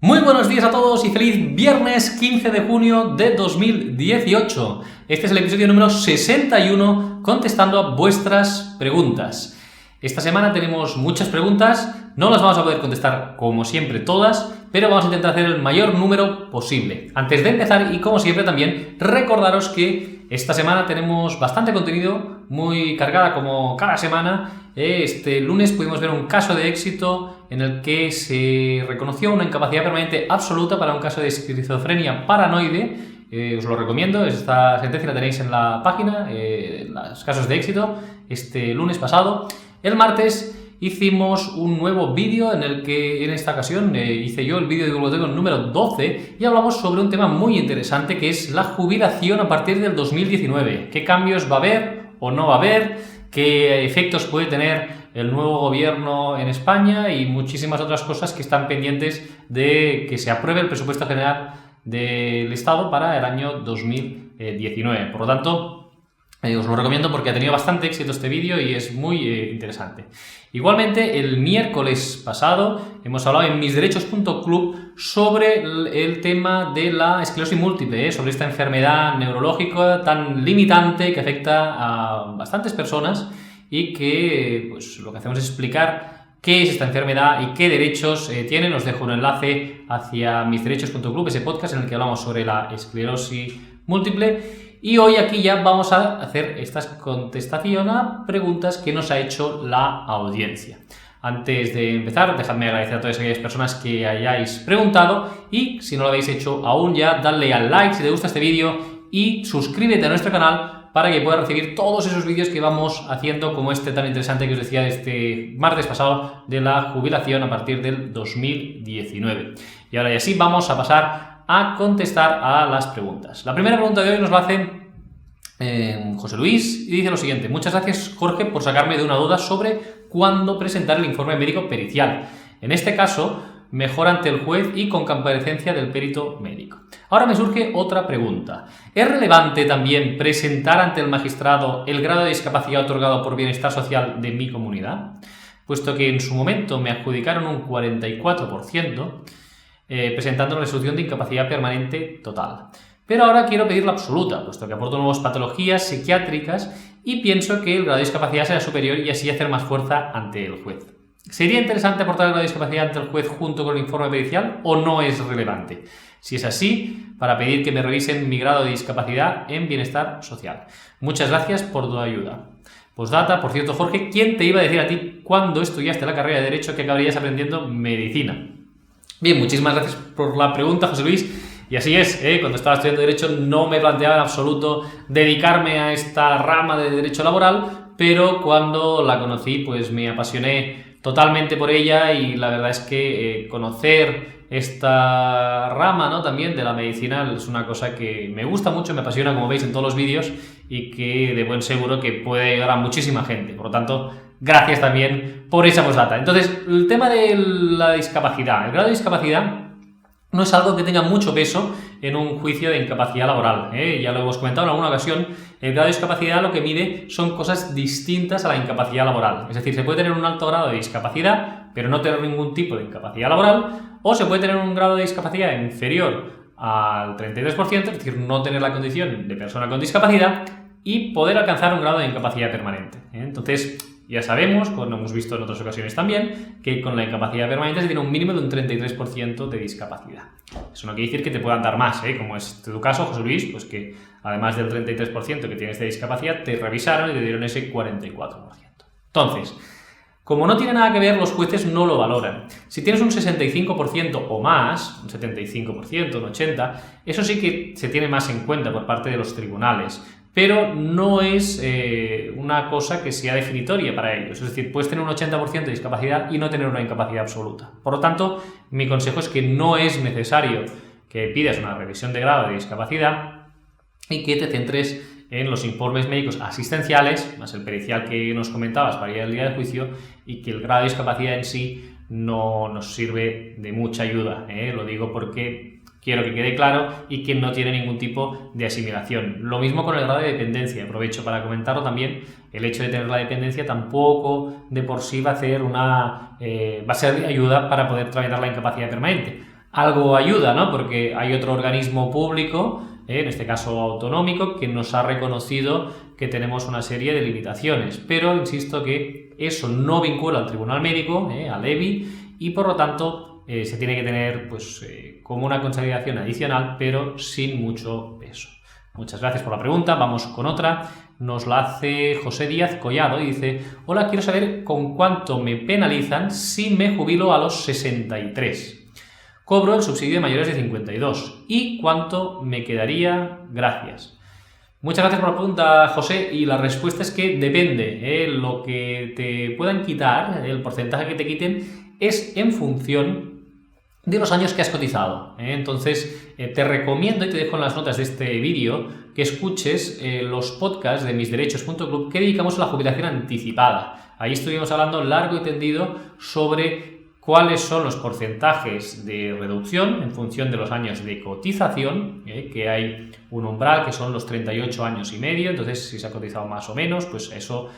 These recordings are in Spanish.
Muy buenos días a todos y feliz viernes 15 de junio de 2018. Este es el episodio número 61 contestando a vuestras preguntas. Esta semana tenemos muchas preguntas, no las vamos a poder contestar como siempre todas, pero vamos a intentar hacer el mayor número posible. Antes de empezar y como siempre también recordaros que esta semana tenemos bastante contenido, muy cargada como cada semana. Este lunes pudimos ver un caso de éxito en el que se reconoció una incapacidad permanente absoluta para un caso de esquizofrenia paranoide. Os lo recomiendo, esta sentencia la tenéis en la página, los casos de éxito, este lunes pasado. El martes hicimos un nuevo vídeo en el que en esta ocasión hice yo el vídeo de biblioteca número 12 y hablamos sobre un tema muy interesante que es la jubilación a partir del 2019. ¿Qué cambios va a haber o no va a haber? ¿Qué efectos puede tener el nuevo gobierno en España? Y muchísimas otras cosas que están pendientes de que se apruebe el presupuesto general del Estado para el año 2019. Por lo tanto, os lo recomiendo porque ha tenido bastante éxito este vídeo y es muy interesante. Igualmente, el miércoles pasado hemos hablado en misderechos.club sobre el tema de la esclerosis múltiple, sobre esta enfermedad neurológica tan limitante que afecta a bastantes personas y que pues, lo que hacemos es explicar qué es esta enfermedad y qué derechos tienen. Os dejo un enlace hacia misderechos.club, ese podcast en el que hablamos sobre la esclerosis múltiple. Y hoy aquí ya vamos a hacer esta contestación a preguntas que nos ha hecho la audiencia. Antes de empezar, dejadme agradecer a todas aquellas personas que hayáis preguntado y si no lo habéis hecho aún ya, dadle al like si te gusta este vídeo y suscríbete a nuestro canal para que puedas recibir todos esos vídeos que vamos haciendo como este tan interesante que os decía de este martes pasado de la jubilación a partir del 2019. Y ahora ya sí, vamos a pasar a contestar a las preguntas. La primera pregunta de hoy nos la hace José Luis y dice lo siguiente: muchas gracias, Jorge, por sacarme de una duda sobre cuándo presentar el informe médico pericial. En este caso, mejor ante el juez y con comparecencia del perito médico. Ahora me surge otra pregunta. ¿Es relevante también presentar ante el magistrado el grado de discapacidad otorgado por bienestar social de mi comunidad? Puesto que en su momento me adjudicaron un 44%, presentando la resolución de incapacidad permanente total. Pero ahora quiero pedir la absoluta, puesto que aporto nuevas patologías psiquiátricas y pienso que el grado de discapacidad será superior y así hacer más fuerza ante el juez. ¿Sería interesante aportar el grado de discapacidad ante el juez junto con el informe pericial o no es relevante? Si es así, para pedir que me revisen mi grado de discapacidad en bienestar social. Muchas gracias por tu ayuda. Postdata, por cierto, Jorge, ¿quién te iba a decir a ti cuando estudiaste la carrera de Derecho que acabarías aprendiendo medicina? Bien, muchísimas gracias por la pregunta, José Luis. Y así es, cuando estaba estudiando Derecho no me planteaba en absoluto dedicarme a esta rama de Derecho laboral, pero cuando la conocí pues me apasioné totalmente por ella y la verdad es que conocer esta rama, ¿no?, también de la medicina es una cosa que me gusta mucho, me apasiona, como veis en todos los vídeos, y que de buen seguro que puede ayudar a muchísima gente. Por lo tanto, gracias también por esa postdata. Entonces, el tema de la discapacidad. El grado de discapacidad no es algo que tenga mucho peso en un juicio de incapacidad laboral. Ya lo hemos comentado en alguna ocasión, el grado de discapacidad lo que mide son cosas distintas a la incapacidad laboral. Es decir, se puede tener un alto grado de discapacidad, pero no tener ningún tipo de incapacidad laboral, o se puede tener un grado de discapacidad inferior al 33%, es decir, no tener la condición de persona con discapacidad, y poder alcanzar un grado de incapacidad permanente. Entonces, ya sabemos, como hemos visto en otras ocasiones también, que con la incapacidad permanente se tiene un mínimo de un 33% de discapacidad. Eso no quiere decir que te puedan dar más, como es tu caso, José Luis, pues que además del 33% que tienes de discapacidad, te revisaron y te dieron ese 44%. Entonces, como no tiene nada que ver, los jueces no lo valoran. Si tienes un 65% o más, un 75%, un 80%, eso sí que se tiene más en cuenta por parte de los tribunales, pero no es una cosa que sea definitoria para ellos. Es decir, puedes tener un 80% de discapacidad y no tener una incapacidad absoluta. Por lo tanto, mi consejo es que no es necesario que pidas una revisión de grado de discapacidad y que te centres en los informes médicos asistenciales, más el pericial que nos comentabas para ir al día del juicio, y que el grado de discapacidad en sí no nos sirve de mucha ayuda. Lo digo porque quiero que quede claro y que no tiene ningún tipo de asimilación. Lo mismo con el grado de dependencia. Aprovecho para comentarlo también. El hecho de tener la dependencia tampoco de por sí va a ser de ayuda para poder tramitar la incapacidad permanente. algo ayuda, ¿no? Porque hay otro organismo público, en este caso autonómico, que nos ha reconocido que tenemos una serie de limitaciones. Pero insisto que eso no vincula al Tribunal Médico, al EBI, y por lo tanto se tiene que tener pues, como una consideración adicional, pero sin mucho peso. Muchas gracias por la pregunta. Vamos con otra. Nos la hace José Díaz Collado y dice: hola, quiero saber con cuánto me penalizan si me jubilo a los 63. Cobro el subsidio de mayores de 52. ¿Y cuánto me quedaría? Gracias. Muchas gracias por la pregunta, José, y la respuesta es que depende. Lo que te puedan quitar, el porcentaje que te quiten, es en función de los años que has cotizado. Entonces, te recomiendo y te dejo en las notas de este vídeo que escuches los podcasts de misderechos.club que dedicamos a la jubilación anticipada. Ahí estuvimos hablando largo y tendido sobre cuáles son los porcentajes de reducción en función de los años de cotización, que hay un umbral que son los 38 años y medio, entonces si se ha cotizado más o menos, pues eso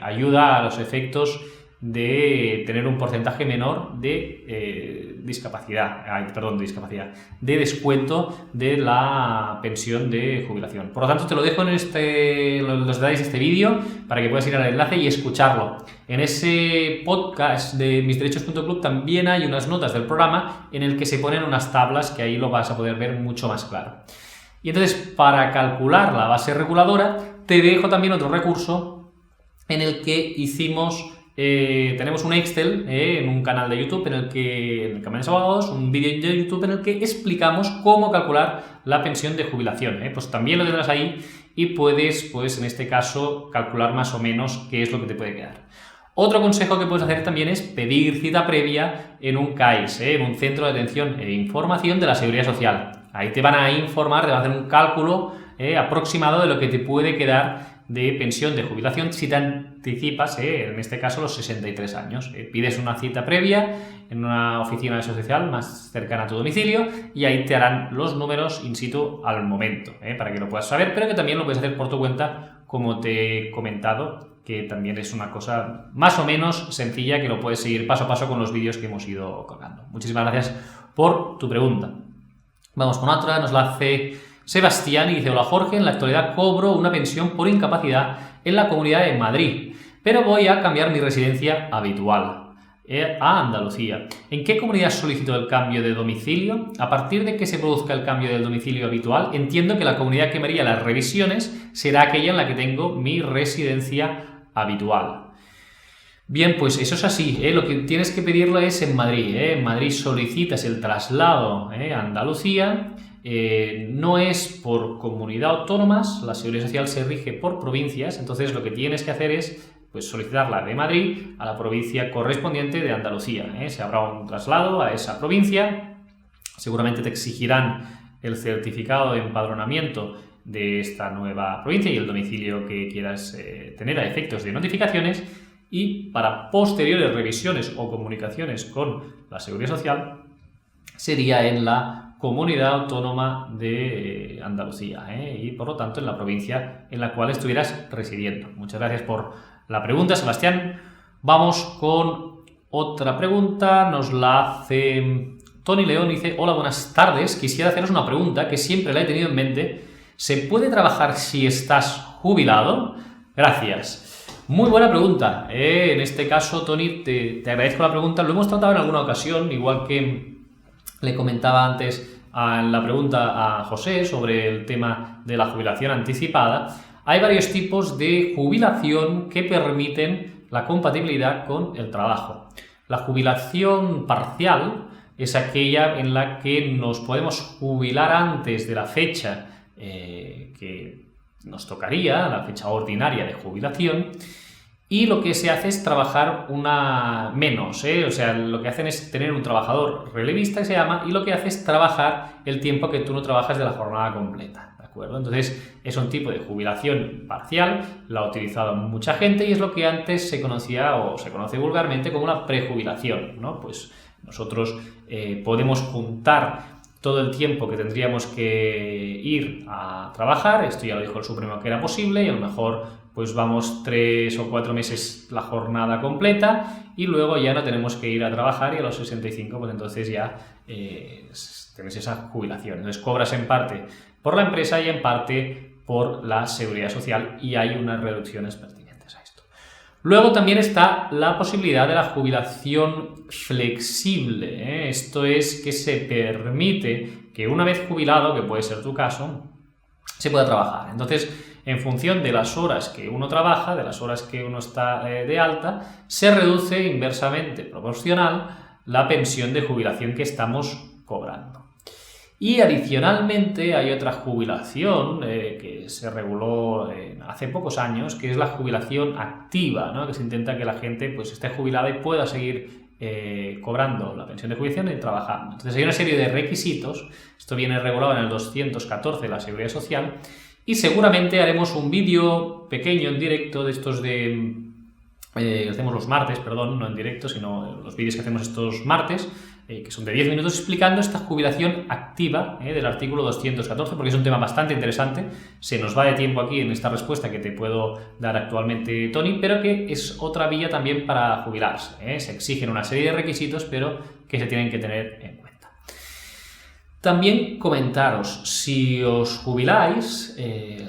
ayuda a los efectos de tener un porcentaje menor de de descuento de la pensión de jubilación. Por lo tanto, te lo dejo en los detalles de este vídeo para que puedas ir al enlace y escucharlo. En ese podcast de misderechos.club también hay unas notas del programa en el que se ponen unas tablas que ahí lo vas a poder ver mucho más claro. Y entonces, para calcular la base reguladora, te dejo también otro recurso en el que tenemos un Excel en un canal de YouTube en el Camarones Abogados, un vídeo de YouTube en el que explicamos cómo calcular la pensión de jubilación. Pues también lo tendrás ahí y puedes, pues en este caso, calcular más o menos qué es lo que te puede quedar. Otro consejo que puedes hacer también es pedir cita previa en un CAIS, en un Centro de Atención e Información de la Seguridad Social. Ahí te van a informar, te van a hacer un cálculo aproximado de lo que te puede quedar de pensión de jubilación si te anticipas, en este caso, los 63 años. Pides una cita previa en una oficina de seguridad social más cercana a tu domicilio y ahí te harán los números in situ al momento, para que lo puedas saber, pero que también lo puedes hacer por tu cuenta, como te he comentado, que también es una cosa más o menos sencilla que lo puedes seguir paso a paso con los vídeos que hemos ido colgando. Muchísimas gracias por tu pregunta. Vamos con otra, nos la hace Sebastián y dice: hola Jorge, en la actualidad cobro una pensión por incapacidad en la Comunidad de Madrid, pero voy a cambiar mi residencia habitual a Andalucía. ¿En qué comunidad solicito el cambio de domicilio? A partir de que se produzca el cambio del domicilio habitual, entiendo que la comunidad que me haría las revisiones será aquella en la que tengo mi residencia habitual. Bien, pues eso es así, lo que tienes que pedirlo es en Madrid. En Madrid solicitas el traslado a Andalucía. No es por comunidad autónomas, la Seguridad Social se rige por provincias, entonces lo que tienes que hacer es pues, solicitarla de Madrid a la provincia correspondiente de Andalucía. Se habrá un traslado a esa provincia, seguramente te exigirán el certificado de empadronamiento de esta nueva provincia y el domicilio que quieras tener a efectos de notificaciones, y para posteriores revisiones o comunicaciones con la Seguridad Social sería en la Comunidad Autónoma de Andalucía y por lo tanto en la provincia en la cual estuvieras residiendo. Muchas gracias por la pregunta, Sebastián. Vamos con otra pregunta, nos la hace Tony León, dice: hola, buenas tardes, quisiera haceros una pregunta que siempre la he tenido en mente. ¿Se puede trabajar si estás jubilado? Gracias. Muy buena pregunta. En este caso, Tony, te agradezco la pregunta. Lo hemos tratado en alguna ocasión, igual que le comentaba antes en la pregunta a José sobre el tema de la jubilación anticipada. Hay varios tipos de jubilación que permiten la compatibilidad con el trabajo. La jubilación parcial es aquella en la que nos podemos jubilar antes de la fecha que nos tocaría, la fecha ordinaria de jubilación, y lo que se hace es trabajar una menos, o sea, lo que hacen es tener un trabajador relevista, que se llama, y lo que hace es trabajar el tiempo que tú no trabajas de la jornada completa, ¿de acuerdo? Entonces, es un tipo de jubilación parcial, la ha utilizado mucha gente y es lo que antes se conocía o se conoce vulgarmente como una prejubilación, ¿no? Pues nosotros podemos juntar todo el tiempo que tendríamos que ir a trabajar, esto ya lo dijo el Supremo que era posible, y a lo mejor pues vamos 3 o 4 meses la jornada completa y luego ya no tenemos que ir a trabajar y a los 65 pues entonces ya tienes esa jubilación. Entonces cobras en parte por la empresa y en parte por la seguridad social y hay unas reducciones pertinentes a esto. Luego también está la posibilidad de la jubilación flexible, ¿eh? Esto es que se permite que una vez jubilado, que puede ser tu caso, se pueda trabajar. Entonces, en función de las horas que uno trabaja, de las horas que uno está de alta, se reduce inversamente proporcional la pensión de jubilación que estamos cobrando. Y adicionalmente hay otra jubilación que se reguló hace pocos años, que es la jubilación activa, ¿no? Que se intenta que la gente pues, esté jubilada y pueda seguir cobrando la pensión de jubilación y trabajando. Entonces hay una serie de requisitos, esto viene regulado en el 214 de la Seguridad Social, y seguramente haremos un vídeo pequeño en directo de estos hacemos los martes, perdón, no en directo, sino los vídeos que hacemos estos martes, que son de 10 minutos, explicando esta jubilación activa del artículo 214, porque es un tema bastante interesante. Se nos va de tiempo aquí en esta respuesta que te puedo dar actualmente, Tony, pero que es otra vía también para jubilarse, ¿eh? Se exigen una serie de requisitos, pero que se tienen que tener en cuenta. También comentaros, si os jubiláis,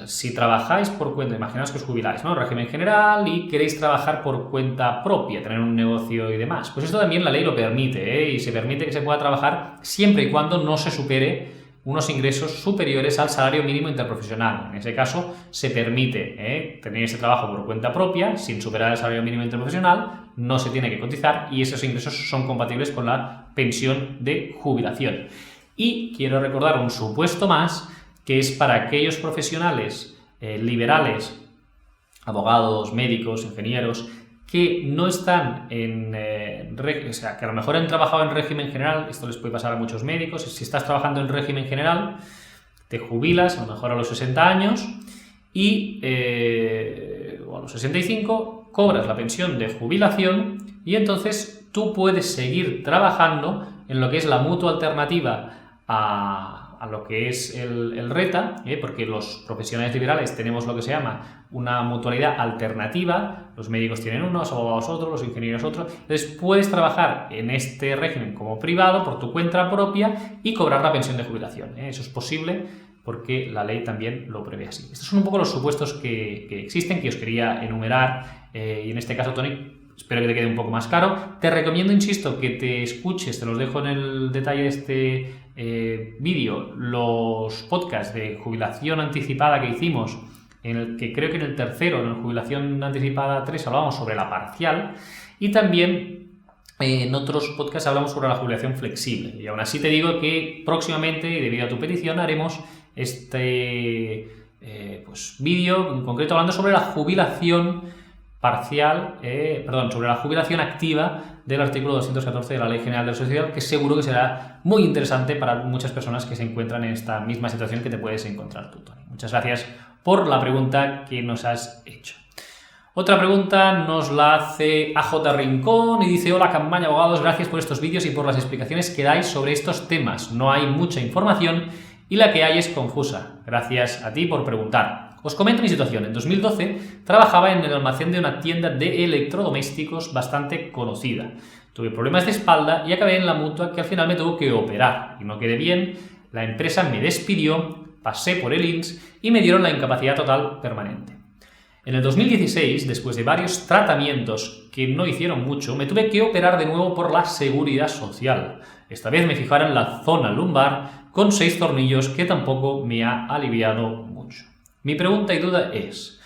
si trabajáis por cuenta, imaginaos que os jubiláis, ¿no? Régimen general y queréis trabajar por cuenta propia, tener un negocio y demás, pues esto también la ley lo permite, ¿eh? Y se permite que se pueda trabajar siempre y cuando no se supere unos ingresos superiores al salario mínimo interprofesional. En ese caso, se permite tener ese trabajo por cuenta propia, sin superar el salario mínimo interprofesional, no se tiene que cotizar y esos ingresos son compatibles con la pensión de jubilación. Y quiero recordar un supuesto más, que es para aquellos profesionales liberales, abogados, médicos, ingenieros, que no están o sea, que a lo mejor han trabajado en régimen general, esto les puede pasar a muchos médicos, si estás trabajando en régimen general, te jubilas a lo mejor a los 60 años y o a los 65 cobras la pensión de jubilación y entonces tú puedes seguir trabajando en lo que es la mutua alternativa a lo que es el RETA, porque los profesionales liberales tenemos lo que se llama una mutualidad alternativa, los médicos tienen uno, los abogados otro, los ingenieros otro, entonces puedes trabajar en este régimen como privado por tu cuenta propia y cobrar la pensión de jubilación, Eso es posible porque la ley también lo prevé así. Estos son un poco los supuestos que existen, que os quería enumerar, y en este caso, Tony, espero que te quede un poco más claro. Te recomiendo, insisto, que te escuches, te los dejo en el detalle de este vídeo, los podcasts de jubilación anticipada que hicimos, en el que creo que en el tercero, en la jubilación anticipada 3, hablábamos sobre la parcial y también en otros podcasts hablamos sobre la jubilación flexible. Y aún así te digo que próximamente, y debido a tu petición, haremos este vídeo en concreto hablando sobre la jubilación parcial, sobre la jubilación activa del artículo 214 de la Ley General de la Seguridad Social, que seguro que será muy interesante para muchas personas que se encuentran en esta misma situación que te puedes encontrar tú, Tony. Muchas gracias por la pregunta que nos has hecho. Otra pregunta nos la hace AJ Rincón y dice: hola Campaña Abogados, gracias por estos vídeos y por las explicaciones que dais sobre estos temas. No hay mucha información y la que hay es confusa. Gracias a ti por preguntar. Os comento mi situación. En 2012 trabajaba en el almacén de una tienda de electrodomésticos bastante conocida. Tuve problemas de espalda y acabé en la mutua, que al final me tuvo que operar y no quedé bien. La empresa me despidió, pasé por el INS y me dieron la incapacidad total permanente. En el 2016, después de varios tratamientos que no hicieron mucho, me tuve que operar de nuevo por la Seguridad Social. Esta vez me fijaron en la zona lumbar con 6 tornillos, que tampoco me ha aliviado mucho. Mi pregunta y duda es: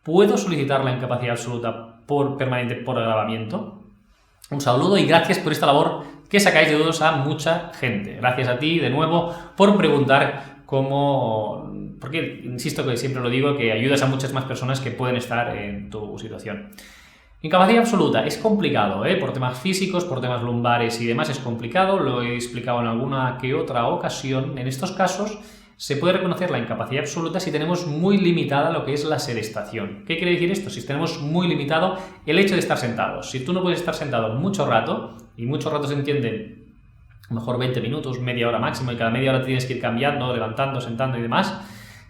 ¿puedo solicitar la incapacidad absoluta permanente por agravamiento? Un saludo y gracias por esta labor que sacáis de dudas a mucha gente. Gracias a ti de nuevo por preguntar porque insisto que siempre lo digo, que ayudas a muchas más personas que pueden estar en tu situación. Incapacidad absoluta es complicado, por temas físicos, por temas lumbares y demás es complicado, lo he explicado en alguna que otra ocasión. En estos casos se puede reconocer la incapacidad absoluta si tenemos muy limitada lo que es la sedestación. ¿Qué quiere decir esto? Si tenemos muy limitado el hecho de estar sentados. Si tú no puedes estar sentado mucho rato, y mucho rato se entiende a lo mejor 20 minutos, media hora máximo, y cada media hora te tienes que ir cambiando, levantando, sentando y demás.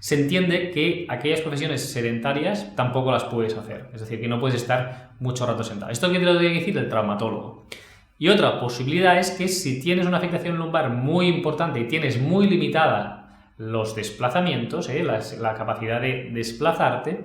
se entiende que aquellas profesiones sedentarias tampoco las puedes hacer. Es decir, que no puedes estar mucho rato sentado. Esto que te lo tiene que decir el traumatólogo. Y otra posibilidad es que si tienes una afectación lumbar muy importante y tienes muy limitada los desplazamientos, la capacidad de desplazarte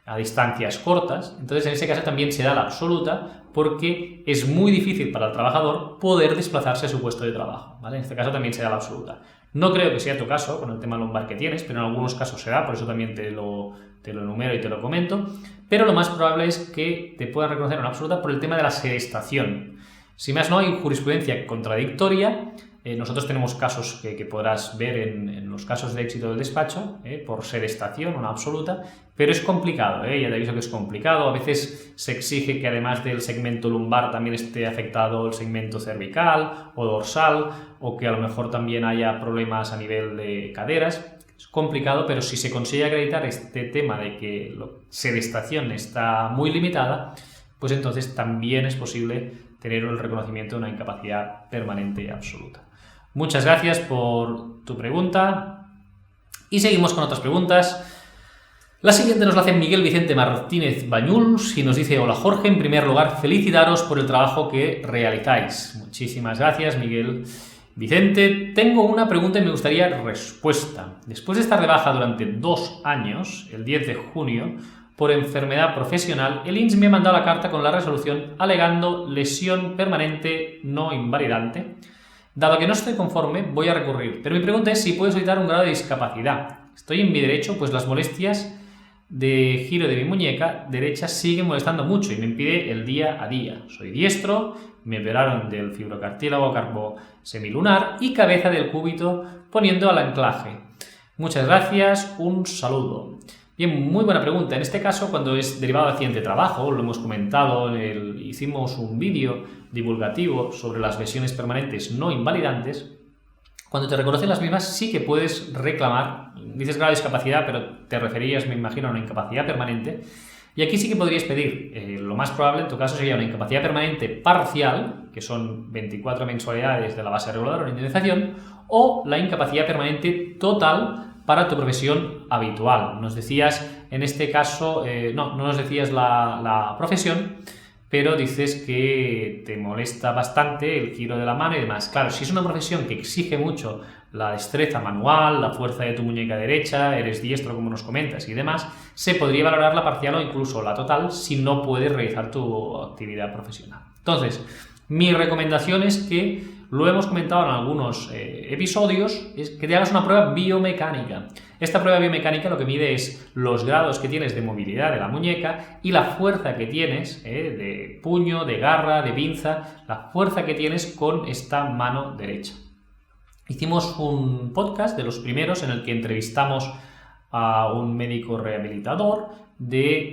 a distancias cortas, entonces en ese caso también se da la absoluta porque es muy difícil para el trabajador poder desplazarse a su puesto de trabajo, ¿vale? En este caso también se da la absoluta. No creo que sea tu caso con el tema lumbar que tienes, pero en algunos casos se da, por eso también te lo enumero y te lo comento, pero lo más probable es que te puedan reconocer una absoluta por el tema de la sedestación. Si más no, hay jurisprudencia contradictoria. Nosotros tenemos casos que podrás ver en los casos de éxito del despacho, por sedestación, una absoluta, pero es complicado, ya te aviso que es complicado. A veces se exige que además del segmento lumbar también esté afectado el segmento cervical o dorsal, o que a lo mejor también haya problemas a nivel de caderas. Es complicado, pero si se consigue acreditar este tema de que la sedestación está muy limitada, pues entonces también es posible tener el reconocimiento de una incapacidad permanente absoluta. Muchas gracias por tu pregunta y seguimos con otras preguntas. La siguiente nos la hace Miguel Vicente Martínez Bañuls y nos dice: hola Jorge, en primer lugar felicitaros por el trabajo que realizáis. Muchísimas gracias, Miguel Vicente. Tengo una pregunta y me gustaría respuesta. Después de estar de baja durante 2 años, el 10 de junio, por enfermedad profesional, el INS me ha mandado la carta con la resolución alegando lesión permanente no invalidante. Dado que no estoy conforme, voy a recurrir, pero mi pregunta es si puedo solicitar un grado de discapacidad. Estoy en mi derecho, pues las molestias de giro de mi muñeca derecha siguen molestando mucho y me impide el día a día. Soy diestro, me operaron del fibrocartílago carpo-semilunar y cabeza del cúbito poniendo al anclaje. Muchas gracias, un saludo. Bien, muy buena pregunta. En este caso, cuando es derivado de accidente de trabajo, lo hemos comentado, hicimos un vídeo divulgativo sobre las lesiones permanentes no invalidantes. Cuando te reconocen las mismas, sí que puedes reclamar, dices grado de discapacidad, pero te referías, me imagino, a una incapacidad permanente. Y aquí sí que podrías pedir, lo más probable en tu caso sería una incapacidad permanente parcial, que son 24 mensualidades de la base regular o la indemnización, o la incapacidad permanente total para tu profesión habitual. Nos decías, en este caso, no nos decías la profesión, pero dices que te molesta bastante el giro de la mano y demás. Claro, si es una profesión que exige mucho la destreza manual, la fuerza de tu muñeca derecha, eres diestro como nos comentas y demás, se podría valorar la parcial o incluso la total si no puedes realizar tu actividad profesional. Entonces, mi recomendación es que, lo hemos comentado en algunos episodios, es que te hagas una prueba biomecánica. Esta prueba biomecánica lo que mide es los grados que tienes de movilidad de la muñeca y la fuerza que tienes de puño, de garra, de pinza, la fuerza que tienes con esta mano derecha. Hicimos un podcast de los primeros en el que entrevistamos a un médico rehabilitador de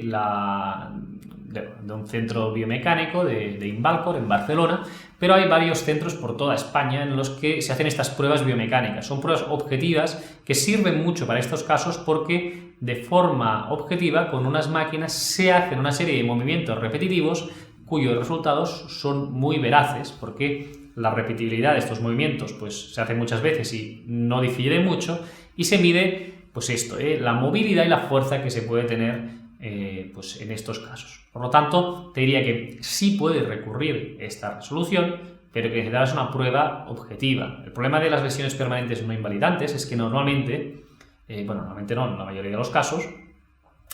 un centro biomecánico de Invalcor, en Barcelona, pero hay varios centros por toda España en los que se hacen estas pruebas biomecánicas. Son pruebas objetivas que sirven mucho para estos casos porque de forma objetiva, con unas máquinas, se hacen una serie de movimientos repetitivos cuyos resultados son muy veraces, porque la repetibilidad de estos movimientos pues, se hace muchas veces y no difiere mucho, y se mide pues esto, la movilidad y la fuerza que se puede tener pues en estos casos. Por lo tanto, te diría que sí puedes recurrir esta resolución, pero que necesitarás una prueba objetiva. El problema de las lesiones permanentes no invalidantes es que normalmente no, en la mayoría de los casos,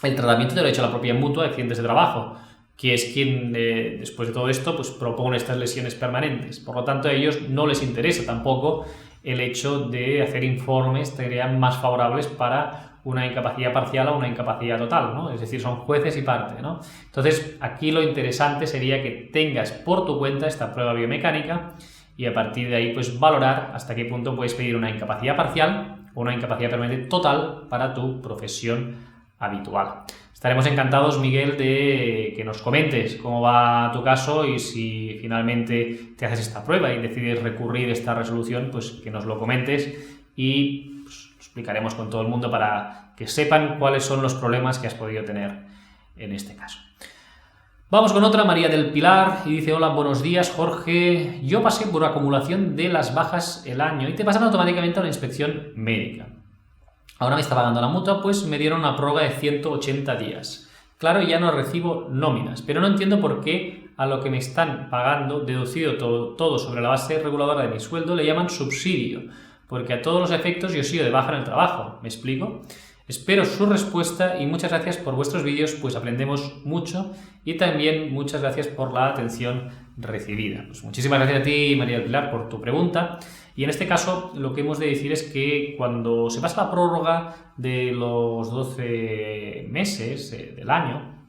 el tratamiento te lo ha hecho la propia mutua de accidentes de trabajo, que es quien, después de todo esto, pues propone estas lesiones permanentes. Por lo tanto, a ellos no les interesa tampoco el hecho de hacer informes que serían más favorables para una incapacidad parcial o una incapacidad total, ¿no? Es decir, son jueces y parte, ¿no? Entonces, aquí lo interesante sería que tengas por tu cuenta esta prueba biomecánica y a partir de ahí, pues valorar hasta qué punto puedes pedir una incapacidad parcial o una incapacidad permanente total para tu profesión habitual. Estaremos encantados, Miguel, de que nos comentes cómo va tu caso y si finalmente te haces esta prueba y decides recurrir a esta resolución, pues que nos lo comentes y explicaremos con todo el mundo para que sepan cuáles son los problemas que has podido tener en este caso. Vamos con otra, María del Pilar, y dice: hola, buenos días, Jorge. Yo pasé por acumulación de las bajas el año y te pasan automáticamente a una inspección médica. ahora me está pagando la mutua, pues me dieron una prórroga de 180 días. Claro, ya no recibo nóminas, pero no entiendo por qué a lo que me están pagando, deducido todo sobre la base reguladora de mi sueldo, le llaman subsidio, porque a todos los efectos yo sigo de baja en el trabajo. ¿Me explico? Espero su respuesta y muchas gracias por vuestros vídeos, pues aprendemos mucho, y también muchas gracias por la atención recibida. Pues muchísimas gracias a ti, María del Pilar, por tu pregunta. Y en este caso lo que hemos de decir es que cuando se pasa la prórroga de los 12 meses del año,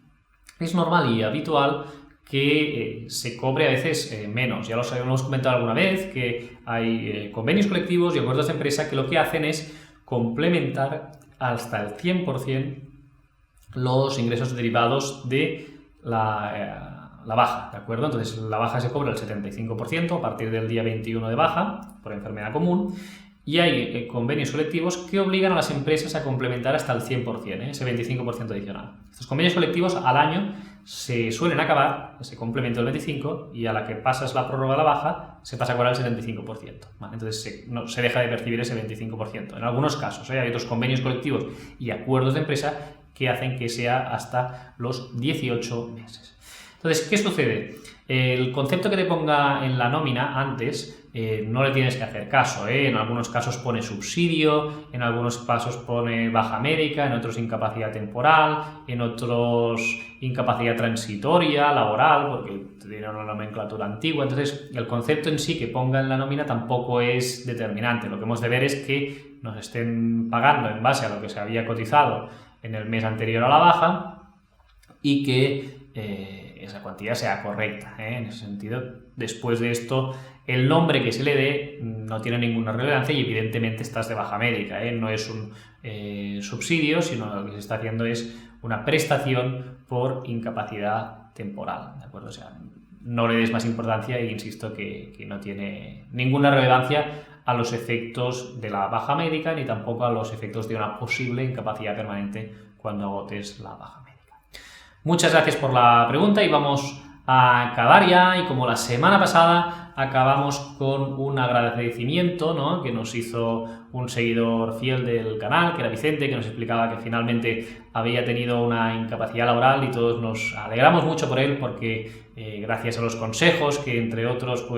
es normal y habitual que se cobre a veces menos. Ya lo hemos comentado alguna vez, que hay convenios colectivos y acuerdos de empresa que lo que hacen es complementar hasta el 100% los ingresos derivados de la baja, ¿de acuerdo? Entonces la baja se cobra el 75% a partir del día 21 de baja por enfermedad común, y hay convenios colectivos que obligan a las empresas a complementar hasta el 100%, ese 25% adicional. Estos convenios colectivos al año se suelen acabar, ese complemento del 25%, y a la que pasas la prórroga a la baja se pasa a cobrar el 75%, ¿vale? Entonces se deja de percibir ese 25%. En algunos casos hay otros convenios colectivos y acuerdos de empresa que hacen que sea hasta los 18 meses. Entonces, ¿qué sucede? El concepto que te ponga en la nómina antes no le tienes que hacer caso, En algunos casos pone subsidio, en algunos casos pone baja médica, en otros incapacidad temporal, en otros incapacidad transitoria, laboral, porque tiene una nomenclatura antigua. Entonces, el concepto en sí que ponga en la nómina tampoco es determinante. Lo que hemos de ver es que nos estén pagando en base a lo que se había cotizado en el mes anterior a la baja y que esa cuantía sea correcta, En ese sentido, después de esto, el nombre que se le dé no tiene ninguna relevancia y evidentemente estás de baja médica, No es un subsidio, sino lo que se está haciendo es una prestación por incapacidad temporal, ¿de acuerdo? O sea, no le des más importancia e insisto que no tiene ninguna relevancia a los efectos de la baja médica ni tampoco a los efectos de una posible incapacidad permanente cuando agotes la baja médica. Muchas gracias por la pregunta y vamos a acabar ya, y como la semana pasada acabamos con un agradecimiento, que nos hizo un seguidor fiel del canal, que era Vicente, que nos explicaba que finalmente había tenido una incapacidad laboral, y todos nos alegramos mucho por él porque gracias a los consejos que entre otros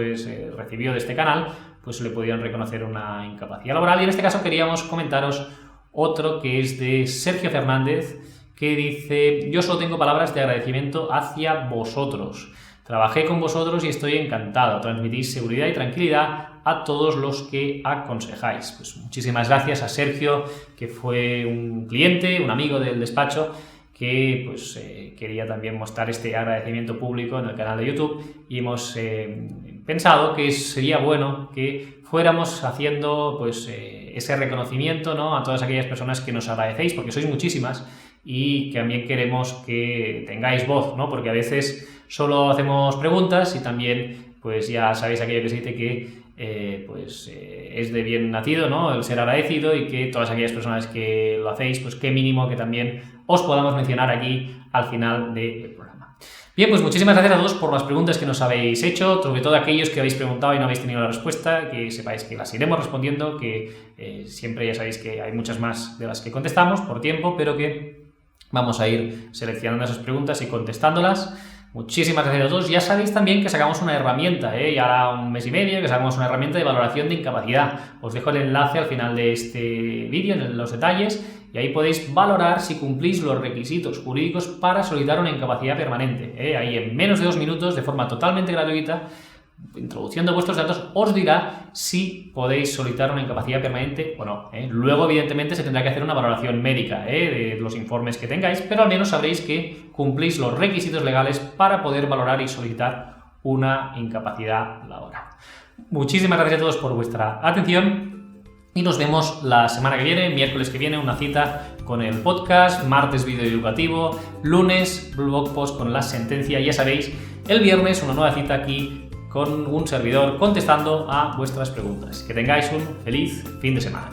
recibió de este canal, pues le podían reconocer una incapacidad laboral. Y en este caso queríamos comentaros otro que es de Sergio Fernández, que dice: yo solo tengo palabras de agradecimiento hacia vosotros. Trabajé con vosotros y estoy encantado. Transmitís seguridad y tranquilidad a todos los que aconsejáis. Pues muchísimas gracias a Sergio, que fue un cliente, un amigo del despacho, que quería también mostrar este agradecimiento público en el canal de YouTube, y hemos pensado que sería bueno que fuéramos haciendo ese reconocimiento, a todas aquellas personas que nos agradecéis, porque sois muchísimas, y que también queremos que tengáis voz, porque a veces solo hacemos preguntas y también, ya sabéis aquello que se dice que es de bien nacido, el ser agradecido, y que todas aquellas personas que lo hacéis, qué mínimo que también os podamos mencionar aquí al final del programa. Bien, pues muchísimas gracias a todos por las preguntas que nos habéis hecho, sobre todo aquellos que habéis preguntado y no habéis tenido la respuesta, que sepáis que las iremos respondiendo, que siempre ya sabéis que hay muchas más de las que contestamos por tiempo, pero que vamos a ir seleccionando esas preguntas y contestándolas. Muchísimas gracias a todos. Ya sabéis también que sacamos una herramienta, ya hará un mes y medio que sacamos una herramienta de valoración de incapacidad. Os dejo el enlace al final de este vídeo, en los detalles, y ahí podéis valorar si cumplís los requisitos jurídicos para solicitar una incapacidad permanente. Ahí en menos de 2 minutos, de forma totalmente gratuita, introduciendo vuestros datos, os dirá si podéis solicitar una incapacidad permanente o no. Luego, evidentemente, se tendrá que hacer una valoración médica de los informes que tengáis, pero al menos sabréis que cumplís los requisitos legales para poder valorar y solicitar una incapacidad laboral. Muchísimas gracias a todos por vuestra atención y nos vemos la semana que viene, miércoles que viene, una cita con el podcast, martes vídeo educativo, lunes blog post con la sentencia, ya sabéis, el viernes una nueva cita aquí con un servidor contestando a vuestras preguntas. Que tengáis un feliz fin de semana.